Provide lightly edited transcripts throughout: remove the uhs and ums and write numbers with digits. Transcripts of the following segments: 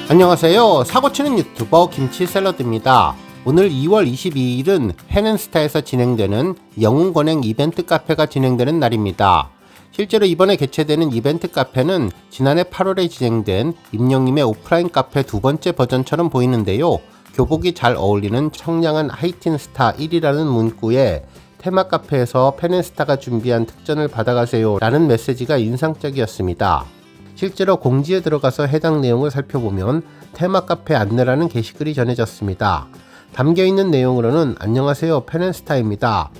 안녕하세요. 사고치는 유튜버 김치샐러드입니다. 오늘 2월 22일은 해넨스타에서 진행되는 영웅권행 이벤트 카페가 진행되는 날입니다. 실제로 이번에 개최되는 이벤트 카페는 지난해 8월에 진행된 임영님의 오프라인 카페 두 번째 버전처럼 보이는데요. 교복이 잘 어울리는 청량한 하이틴 스타 1이라는 문구에 테마 카페에서 페넨스타가 준비한 특전을 받아가세요 라는 메시지가 인상적이었습니다. 실제로 공지에 들어가서 해당 내용을 살펴보면 테마 카페 안내라는 게시글이 전해졌습니다. 담겨있는 내용으로는 안녕하세요 페넨스타입니다.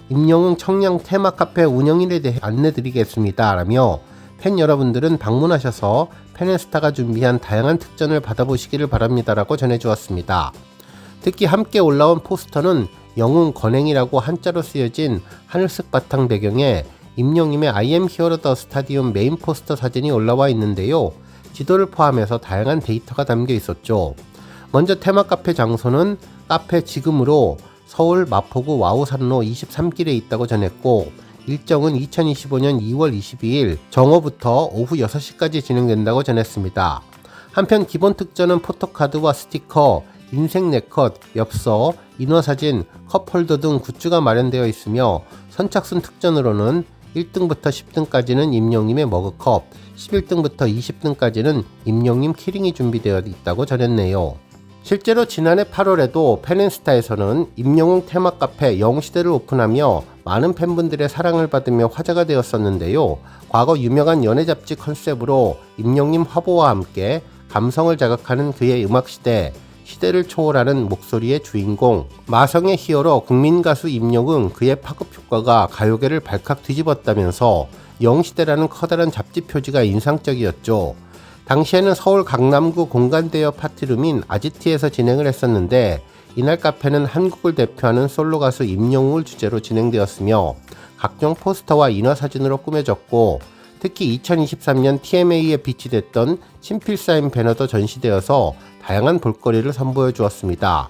임영웅 청량 테마 카페 운영일에 대해 안내드리겠습니다 라며 팬 여러분들은 방문하셔서 페넨스타가 준비한 다양한 특전을 받아보시기를 바랍니다 라고 전해주었습니다. 특히 함께 올라온 포스터는 영웅 건행이라고 한자로 쓰여진 하늘색 바탕 배경에 임영님의 I am here the stadium 메인 포스터 사진이 올라와 있는데요. 지도를 포함해서 다양한 데이터가 담겨 있었죠. 먼저 테마 카페 장소는 카페 지금으로 서울 마포구 와우산로 23길에 있다고 전했고 일정은 2025년 2월 22일 정오부터 오후 6시까지 진행된다고 전했습니다. 한편 기본 특전은 포토카드와 스티커, 인생 네컷, 엽서, 인화사진, 컵홀더 등 굿즈가 마련되어 있으며 선착순 특전으로는 1등부터 10등까지는 임영님의 머그컵, 11등부터 20등까지는 임영님 키링이 준비되어 있다고 전했네요. 실제로 지난해 8월에도 페넨스타에서는 임영웅 테마 카페 영웅시대를 오픈하며 많은 팬분들의 사랑을 받으며 화제가 되었었는데요. 과거 유명한 연애 잡지 컨셉으로 임영님 화보와 함께 감성을 자극하는 그의 음악시대, 시대를 초월하는 목소리의 주인공, 마성의 히어로 국민가수 임영웅 그의 파급 효과가 가요계를 발칵 뒤집었다면서 영시대라는 커다란 잡지 표지가 인상적이었죠. 당시에는 서울 강남구 공간대여 파티룸인 아지티에서 진행을 했었는데 이날 카페는 한국을 대표하는 솔로 가수 임영웅을 주제로 진행되었으며 각종 포스터와 인화사진으로 꾸며졌고 특히 2023년 TMA에 비치됐던 친필 사인 배너도 전시되어서 다양한 볼거리를 선보여 주었습니다.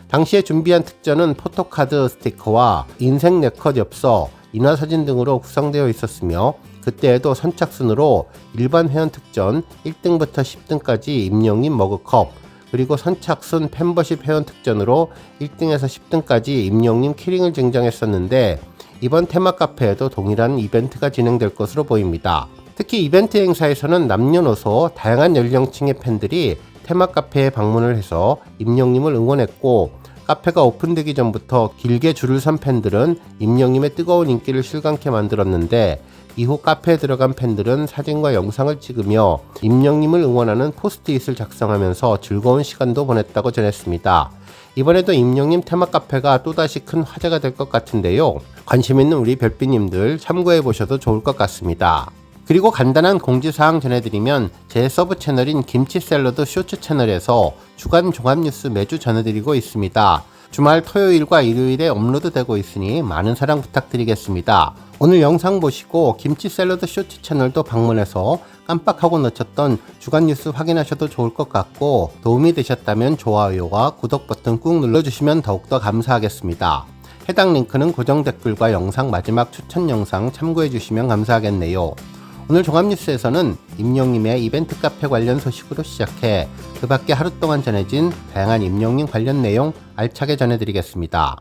당시에 준비한 특전은 포토카드 스티커와 인생 네컷 엽서, 인화사진 등으로 구성되어 있었으며 그때에도 선착순으로 일반 회원 특전 1등부터 10등까지 임영님 머그컵, 그리고 선착순 membership 회원 특전으로 1등에서 10등까지 임영님 키링을 증정했었는데 이번 테마 카페에도 동일한 이벤트가 진행될 것으로 보입니다. 특히 이벤트 행사에서는 남녀노소 다양한 연령층의 팬들이 테마 카페에 방문을 해서 임영님을 응원했고 카페가 오픈되기 전부터 길게 줄을 선 팬들은 임영님의 뜨거운 인기를 실감케 만들었는데 이후 카페에 들어간 팬들은 사진과 영상을 찍으며 임영님을 응원하는 포스트잇을 작성하면서 즐거운 시간도 보냈다고 전했습니다. 이번에도 임영님 테마 카페가 또다시 큰 화제가 될 것 같은데요. 관심 있는 우리 별빛님들 참고해 보셔도 좋을 것 같습니다. 그리고 간단한 공지사항 전해드리면 제 서브 채널인 김치샐러드 쇼츠 채널에서 주간 종합뉴스 매주 전해드리고 있습니다. 주말 토요일과 일요일에 업로드되고 있으니 많은 사랑 부탁드리겠습니다. 오늘 영상 보시고 김치샐러드 쇼츠 채널도 방문해서 깜빡하고 놓쳤던 주간 뉴스 확인하셔도 좋을 것 같고 도움이 되셨다면 좋아요와 구독 버튼 꾹 눌러주시면 더욱더 감사하겠습니다. 해당 링크는 고정 댓글과 영상 마지막 추천 영상 참고해 주시면 감사하겠네요. 오늘 종합뉴스에서는 임영님의 이벤트 카페 관련 소식으로 시작해 그 밖에 하루 동안 전해진 다양한 임영님 관련 내용 알차게 전해드리겠습니다.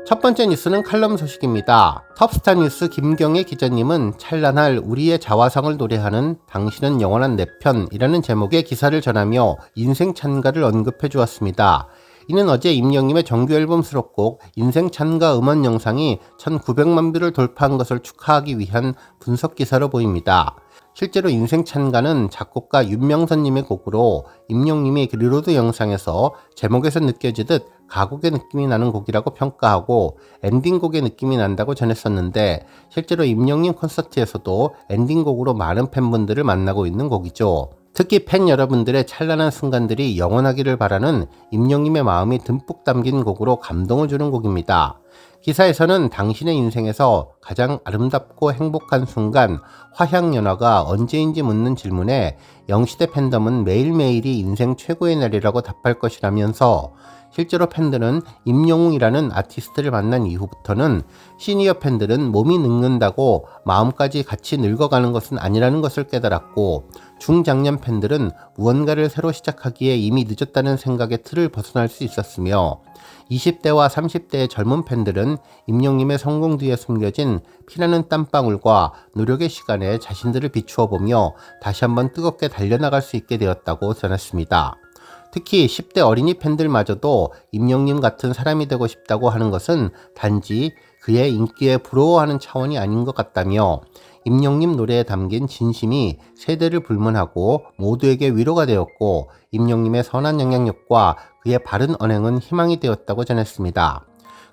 첫 번째 뉴스는 칼럼 소식입니다. 톱스타 뉴스 김경애 기자님은 찬란할 우리의 자화상을 노래하는 당신은 영원한 내 편이라는 제목의 기사를 전하며 인생 찬가를 언급해 주었습니다. 이는 어제 임영님의 정규 앨범 수록곡 인생 찬가 음원 영상이 1900만 뷰를 돌파한 것을 축하하기 위한 분석 기사로 보입니다. 실제로 인생 찬가는 작곡가 윤명선님의 곡으로 임영님이 리로드 영상에서 제목에서 느껴지듯 가곡의 느낌이 나는 곡이라고 평가하고 엔딩곡의 느낌이 난다고 전했었는데 실제로 임영님 콘서트에서도 엔딩곡으로 많은 팬분들을 만나고 있는 곡이죠. 특히 팬 여러분들의 찬란한 순간들이 영원하기를 바라는 임영님의 마음이 듬뿍 담긴 곡으로 감동을 주는 곡입니다. 기사에서는 당신의 인생에서 가장 아름답고 행복한 순간, 화향연화가 언제인지 묻는 질문에 영시대 팬덤은 매일매일이 인생 최고의 날이라고 답할 것이라면서, 실제로 팬들은 임영웅이라는 아티스트를 만난 이후부터는 시니어 팬들은 몸이 늙는다고 마음까지 같이 늙어가는 것은 아니라는 것을 깨달았고, 중장년 팬들은 무언가를 새로 시작하기에 이미 늦었다는 생각의 틀을 벗어날 수 있었으며, 20대와 30대의 젊은 팬들은 임영님의 성공 뒤에 숨겨진 피나는 땀방울과 노력의 시간에 자신들을 비추어 보며 다시 한번 뜨겁게 달려나갈 수 있게 되었다고 전했습니다. 특히 10대 어린이 팬들마저도 임영님 같은 사람이 되고 싶다고 하는 것은 단지 그의 인기에 부러워하는 차원이 아닌 것 같다며, 임영님 노래에 담긴 진심이 세대를 불문하고 모두에게 위로가 되었고, 임영님의 선한 영향력과 그의 바른 언행은 희망이 되었다고 전했습니다.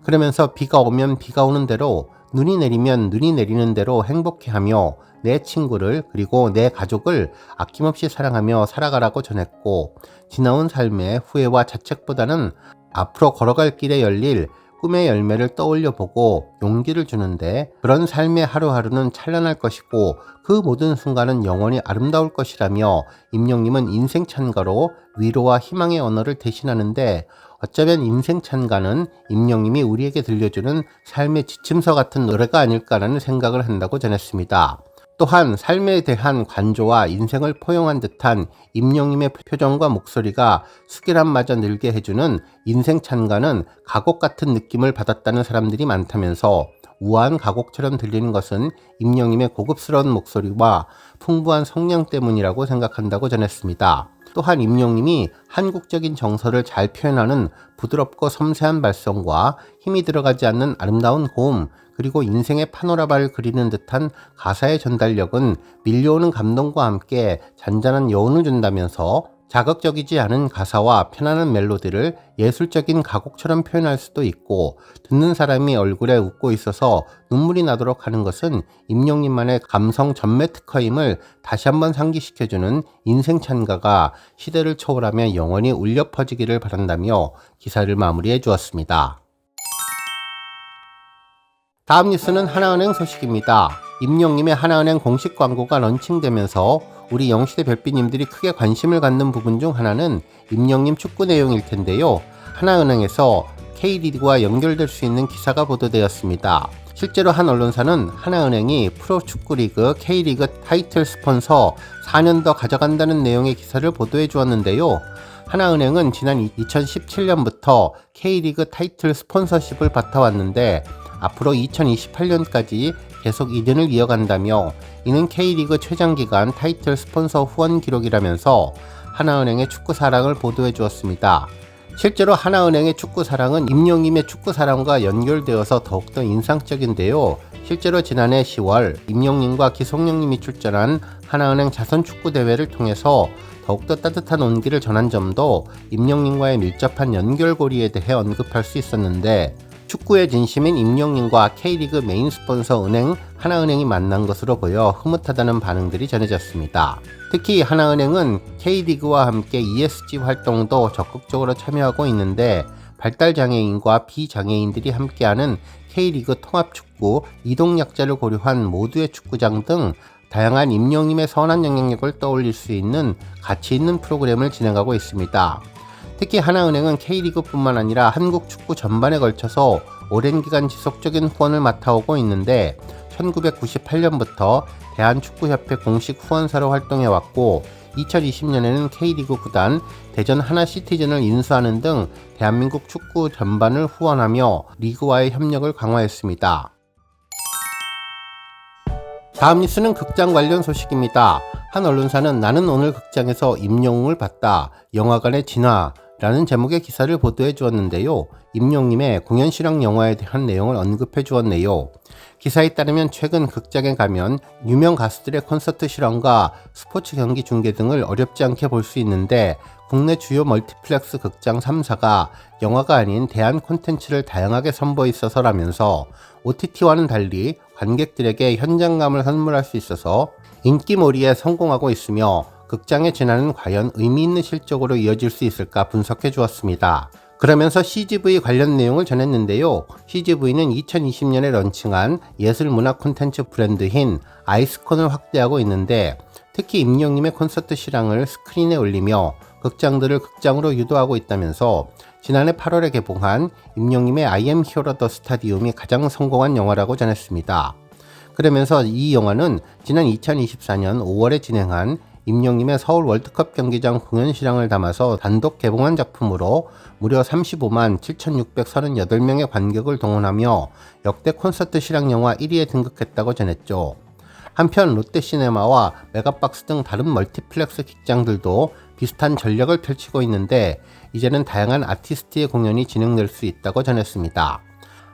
그러면서 비가 오면 비가 오는 대로, 눈이 내리면 눈이 내리는 대로 행복해하며 내 친구를 그리고 내 가족을 아낌없이 사랑하며 살아가라고 전했고, 지나온 삶의 후회와 자책보다는 앞으로 걸어갈 길에 열릴 꿈의 열매를 떠올려 보고 용기를 주는데, 그런 삶의 하루하루는 찬란할 것이고 그 모든 순간은 영원히 아름다울 것이라며, 임영님은 인생 찬가로 위로와 희망의 언어를 대신하는데, 어쩌면 인생 찬가는 임영님이 우리에게 들려주는 삶의 지침서 같은 노래가 아닐까라는 생각을 한다고 전했습니다. 또한 삶에 대한 관조와 인생을 포용한 듯한 임영님의 표정과 목소리가 숙연함마저 늘게 해주는 인생 찬가는 가곡 같은 느낌을 받았다는 사람들이 많다면서, 우아한 가곡처럼 들리는 것은 임영님의 고급스러운 목소리와 풍부한 성량 때문이라고 생각한다고 전했습니다. 또한 임영님이 한국적인 정서를 잘 표현하는 부드럽고 섬세한 발성과 힘이 들어가지 않는 아름다운 고음, 그리고 인생의 파노라마를 그리는 듯한 가사의 전달력은 밀려오는 감동과 함께 잔잔한 여운을 준다면서, 자극적이지 않은 가사와 편안한 멜로디를 예술적인 가곡처럼 표현할 수도 있고, 듣는 사람이 얼굴에 웃고 있어서 눈물이 나도록 하는 것은 임영님만의 감성 전매 특허임을 다시 한번 상기시켜주는 인생 찬가가 시대를 초월하며 영원히 울려 퍼지기를 바란다며 기사를 마무리해 주었습니다. 다음 뉴스는 하나은행 소식입니다. 임영님의 하나은행 공식 광고가 런칭되면서 우리 영시대 별빛님들이 크게 관심을 갖는 부분 중 하나는 임영님 축구 내용일 텐데요. 하나은행에서 K리그와 연결될 수 있는 기사가 보도되었습니다. 실제로 한 언론사는 하나은행이 프로축구리그 K리그 타이틀 스폰서 4년 더 가져간다는 내용의 기사를 보도해 주었는데요. 하나은행은 지난 2017년부터 K리그 타이틀 스폰서십을 맡아왔는데, 앞으로 2028년까지 계속 2년을 이어간다며, 이는 K리그 최장기간 타이틀 스폰서 후원 기록이라면서 하나은행의 축구 사랑을 보도해 주었습니다. 실제로 하나은행의 축구 사랑은 임영님의 축구 사랑과 연결되어서 더욱더 인상적인데요. 실제로 지난해 10월 임영님과 기성용님이 출전한 하나은행 자선축구 대회를 통해서 더욱더 따뜻한 온기를 전한 점도 임영님과의 밀접한 연결고리에 대해 언급할 수 있었는데, 축구의 진심인 임영님과 K리그 메인 스폰서 은행 하나은행이 만난 것으로 보여 흐뭇하다는 반응들이 전해졌습니다. 특히 하나은행은 K리그와 함께 ESG 활동도 적극적으로 참여하고 있는데, 발달장애인과 비장애인들이 함께하는 K리그 통합축구, 이동약자를 고려한 모두의 축구장 등 다양한 임영님의 선한 영향력을 떠올릴 수 있는 가치 있는 프로그램을 진행하고 있습니다. 특히 하나은행은 K리그뿐만 아니라 한국 축구 전반에 걸쳐서 오랜 기간 지속적인 후원을 맡아오고 있는데, 1998년부터 대한축구협회 공식 후원사로 활동해왔고, 2020년에는 K리그 구단 대전 하나시티즌을 인수하는 등 대한민국 축구 전반을 후원하며 리그와의 협력을 강화했습니다. 다음 뉴스는 극장 관련 소식입니다. 한 언론사는 나는 오늘 극장에서 임영웅을 봤다, 영화관의 진화 라는 제목의 기사를 보도해 주었는데요. 임영님의 공연 실황 영화에 대한 내용을 언급해 주었네요. 기사에 따르면 최근 극장에 가면 유명 가수들의 콘서트 실황과 스포츠 경기 중계 등을 어렵지 않게 볼 수 있는데, 국내 주요 멀티플렉스 극장 3사가 영화가 아닌 대안 콘텐츠를 다양하게 선보여 있어서라면서, OTT와는 달리 관객들에게 현장감을 선물할 수 있어서 인기몰이에 성공하고 있으며, 극장의 진화는 과연 의미 있는 실적으로 이어질 수 있을까 분석해 주었습니다. 그러면서 CGV 관련 내용을 전했는데요. CGV는 2020년에 런칭한 예술 문화 콘텐츠 브랜드인 아이스콘을 확대하고 있는데 특히 임영님의 콘서트 실황을 스크린에 올리며 극장들을 극장으로 유도하고 있다면서 지난해 8월에 개봉한 임영님의 I am Hero the Stadium이 가장 성공한 영화라고 전했습니다. 그러면서 이 영화는 지난 2024년 5월에 진행한 임영님의 서울 월드컵 경기장 공연 실황을 담아서 단독 개봉한 작품으로 무려 35만 7,638명의 관객을 동원하며 역대 콘서트 실황 영화 1위에 등극했다고 전했죠. 한편 롯데시네마와 메가박스 등 다른 멀티플렉스 극장들도 비슷한 전략을 펼치고 있는데 이제는 다양한 아티스트의 공연이 진행될 수 있다고 전했습니다.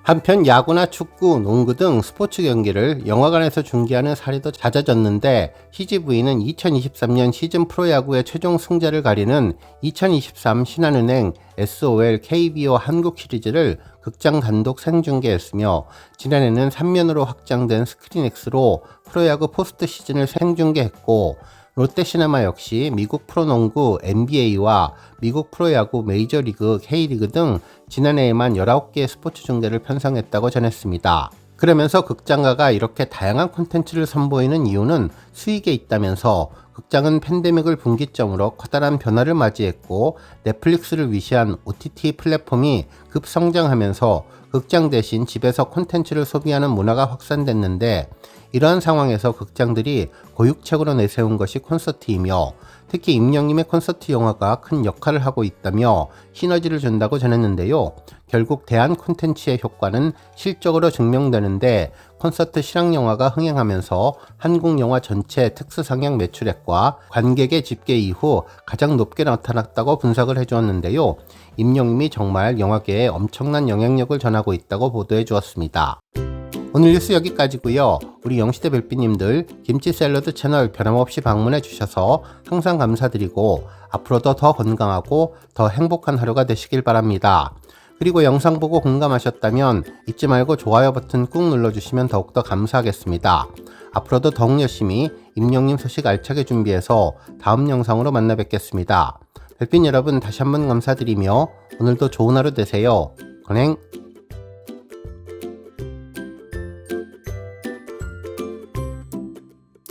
한편 야구나 축구, 농구 등 스포츠 경기를 영화관에서 중계하는 사례도 잦아졌는데 CGV는 2023년 시즌 프로야구의 최종 승자를 가리는 2023 신한은행 SOL KBO 한국 시리즈를 극장 단독 생중계했으며 지난해는 3면으로 확장된 스크린X로 프로야구 포스트 시즌을 생중계했고 롯데시네마 역시 미국 프로농구 NBA와 미국 프로야구 메이저리그 K리그 등 지난해에만 19개의 스포츠 중계를 편성했다고 전했습니다. 그러면서 극장가가 이렇게 다양한 콘텐츠를 선보이는 이유는 수익에 있다면서 극장은 팬데믹을 분기점으로 커다란 변화를 맞이했고 넷플릭스를 위시한 OTT 플랫폼이 급성장하면서 극장 대신 집에서 콘텐츠를 소비하는 문화가 확산됐는데 이러한 상황에서 극장들이 고육책으로 내세운 것이 콘서트이며 특히 임영님의 콘서트 영화가 큰 역할을 하고 있다며 시너지를 준다고 전했는데요. 결국 대한 콘텐츠의 효과는 실적으로 증명되는데 콘서트 실황 영화가 흥행하면서 한국 영화 전체 특수 상영 매출액과 관객의 집계 이후 가장 높게 나타났다고 분석을 해주었는데요. 임영님이 정말 영화계에 엄청난 영향력을 전하고 있다고 보도해 주었습니다. 오늘 뉴스 여기까지고요. 우리 영시대 별빛님들 김치 샐러드 채널 변함없이 방문해 주셔서 항상 감사드리고 앞으로도 더 건강하고 더 행복한 하루가 되시길 바랍니다. 그리고 영상 보고 공감하셨다면 잊지 말고 좋아요 버튼 꾹 눌러주시면 더욱더 감사하겠습니다. 앞으로도 더욱 열심히 임영님 소식 알차게 준비해서 다음 영상으로 만나 뵙겠습니다. 별빛 여러분 다시 한번 감사드리며 오늘도 좋은 하루 되세요. 건행!